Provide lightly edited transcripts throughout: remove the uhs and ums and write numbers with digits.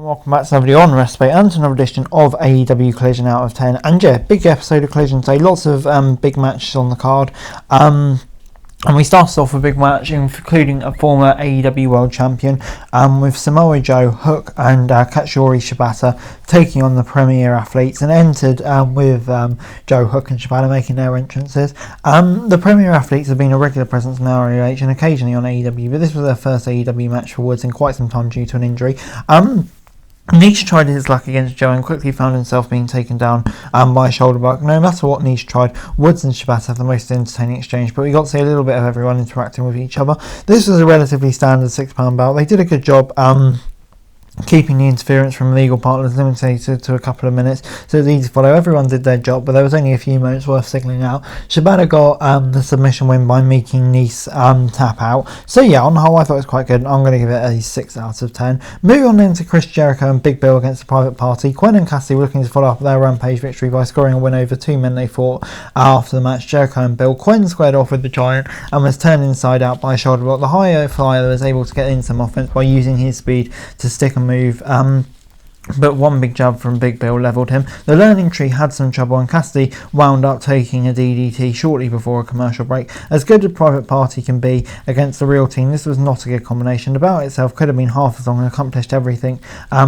welcome back to another on Respite and to another edition of AEW Collision Out of 10. And yeah, big episode of Collision today, lots of big matches on the card. And we started off with a big match, including a former AEW World Champion, with Samoa Joe, Hook and Katsuyori Shibata taking on the Premier Athletes, and entered with Joe, Hook and Shibata making their entrances. The Premier Athletes have been a regular presence in ROH and occasionally on AEW, but this was their first AEW match for Woods in quite some time due to an injury. Niche tried his luck against Joe and quickly found himself being taken down by a shoulder block. No matter what Niche tried, Woods and Shabbat have the most entertaining exchange, but we got to see a little bit of everyone interacting with each other. This was a relatively standard £6 bout. They did a good job keeping the interference from legal partners limited to a couple of minutes, so it's easy to follow. Everyone did their job, but there was only a few moments worth signalling out. Shibata got the submission win by making Nice tap out. So yeah, on the whole, I thought it was quite good. I'm going to give it a 6 out of 10. Moving on into Chris Jericho and Big Bill against the Private Party. Quen and Cassie were looking to follow up their Rampage victory by scoring a win over two men they fought after the match, Jericho and Bill. Quen squared off with the Giant and was turned inside out by a shoulder block. The high flyer was able to get in some offense by using his speed to stick and move, but one big jab from Big Bill levelled him. The Learning Tree had some trouble and Cassidy wound up taking a DDT shortly before a commercial break. As good as Private Party can be against the real team, this was not a good combination. The bout itself could have been half as long and accomplished everything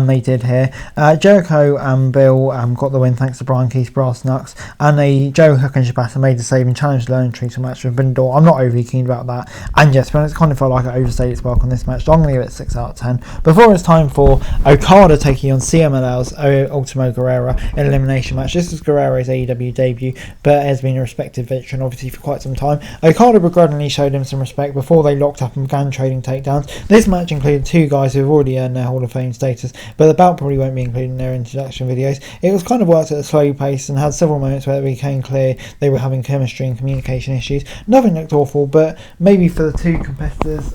they did here. Jericho and Bill got the win thanks to Brian Keith's brass knucks, and Joe, Hook and Shibata made the save and challenged the Learning Tree to a match with Bindor. I'm not overly keen about that, and yes, but it kind of felt like it overstayed its welcome this match, so I'm going to give it 6 out of 10. Before it's time for Okada taking on CMLL's Ultimo Guerrero in an elimination match. This is Guerrero's AEW debut, but has been a respected veteran obviously for quite some time. Okada begrudgingly showed him some respect before they locked up and began trading takedowns. This match included two guys who have already earned their Hall of Fame status, but the bout probably won't be included in their introduction videos. It was kind of worked at a slow pace and had several moments where it became clear they were having chemistry and communication issues. Nothing looked awful, but maybe for the two competitors,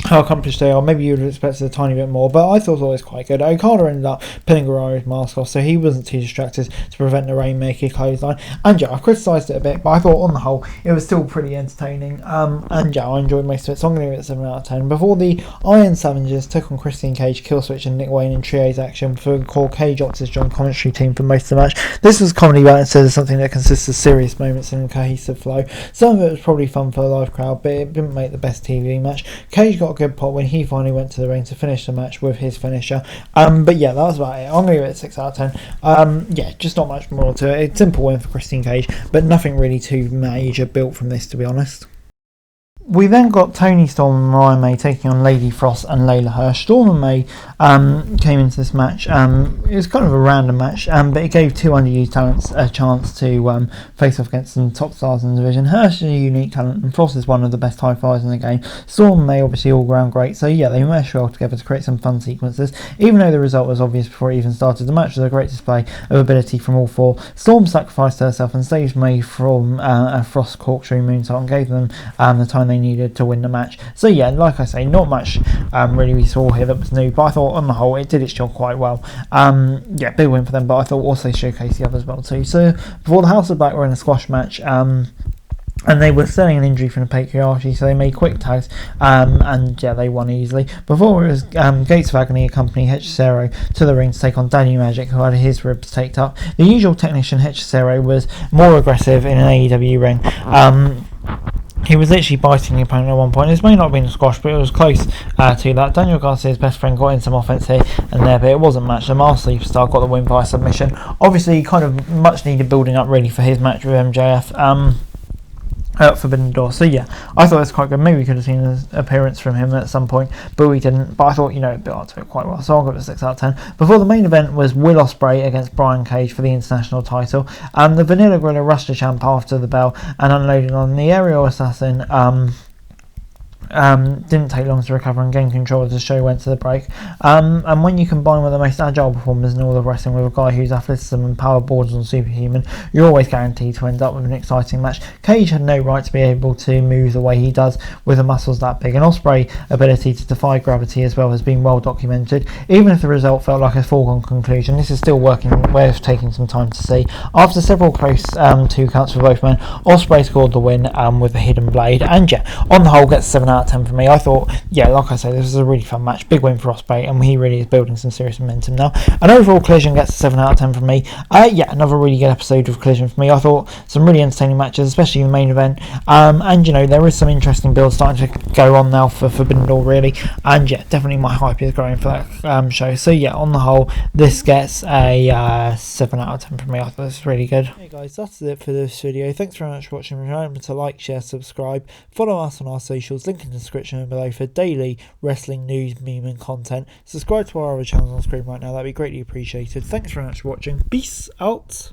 how accomplished they are, maybe you would have expected a tiny bit more, but I thought it was quite good. Okada ended up pinning Guerrero's mask off, so he wasn't too distracted to prevent the Rainmaker clothesline. And yeah, I criticised it a bit, but I thought on the whole it was still pretty entertaining. And yeah, I enjoyed most of it, so I'm going to give it 7 out of 10. Before the Iron Savages took on Christian Cage, Killswitch and Nick Wayne in trios action for core Cage Ops' joint commentary team for most of the match. This was comedy bout instead of something that consists of serious moments and a cohesive flow. Some of it was probably fun for a live crowd, but it didn't make the best TV match. Cage got a good pop when he finally went to the ring to finish the match with his finisher. But yeah, that was about it. I'm going to give it 6 out of 10. Yeah, just not much more to it. It's a simple win for Christian Cage, but nothing really too major built from this, to be honest. We then got Toni Storm and Mariah May taking on Lady Frost and Layla Hirsch. Storm and May came into this match. It was kind of a random match, but it gave two underused talents a chance to face off against some top stars in the division. Hirsch is a unique talent, and Frost is one of the best high flyers in the game. Storm and May obviously all round great, so yeah, they meshed well together to create some fun sequences. Even though the result was obvious before it even started, the match was a great display of ability from all four. Storm sacrificed herself and saved May from a Frost corkscrew moonsault and gave them the time they needed to win the match. So yeah, like I say, not much really we saw here that was new, but I thought on the whole it did its job quite well. Yeah, big win for them, but I thought also showcased the others well too. So before the House of Black were in a squash match, and they were selling an injury from the patriarchy, so they made quick tags, and yeah, they won easily. Before it was Gates of Agony accompanying Cesaro to the ring to take on Danny Magic, who had his ribs taped up. The usual technician Cesaro was more aggressive in an AEW ring. He was literally biting the opponent at one point. This may not have been a squash, but it was close to that. Daniel Garcia's best friend got in some offense here and there, but it wasn't much. The Master Superstar got the win by submission. Obviously, kind of much needed building up really for his match with MJF. Forbidden Door. So yeah, I thought it was quite good. Maybe we could have seen an appearance from him at some point, but we didn't. But I thought, it built up to it quite well, so I'll give it a 6 out of 10. Before the main event was Will Ospreay against Brian Cage for the international title. The Vanilla Gorilla rushed the champ after the bell and unloaded on the aerial assassin. Didn't take long to recover and gain control as the show went to the break. And when you combine one of the most agile performers in all of wrestling with a guy whose athleticism and power borders on superhuman, you're always guaranteed to end up with an exciting match. Cage had no right to be able to move the way he does with the muscles that big, and Ospreay's ability to defy gravity as well has been well documented. Even if the result felt like a foregone conclusion, this is still worth taking some time to see. After several close 2 counts for both men, Ospreay scored the win with the hidden blade, and yeah, on the whole gets 7 out out of 10 for me. I thought, yeah, like I say, this was a really fun match. Big win for Ospreay, and he really is building some serious momentum now. And overall, Collision gets a 7 out of 10 from me. Yeah, another really good episode of Collision for me. I thought some really entertaining matches, especially the main event. And, you know, there is some interesting builds starting to go on now for Forbidden Door, really. And, yeah, definitely my hype is growing for that show. So, yeah, on the whole, this gets a 7 out of 10 from me. I thought this was really good. Hey, guys, that's it for this video. Thanks very much for watching. Remember to like, share, subscribe. Follow us on our socials. Link in the description below for daily wrestling news, meme, and content. Subscribe to our other channels on screen right now. That'd be greatly appreciated. Thanks very much for watching. Peace out.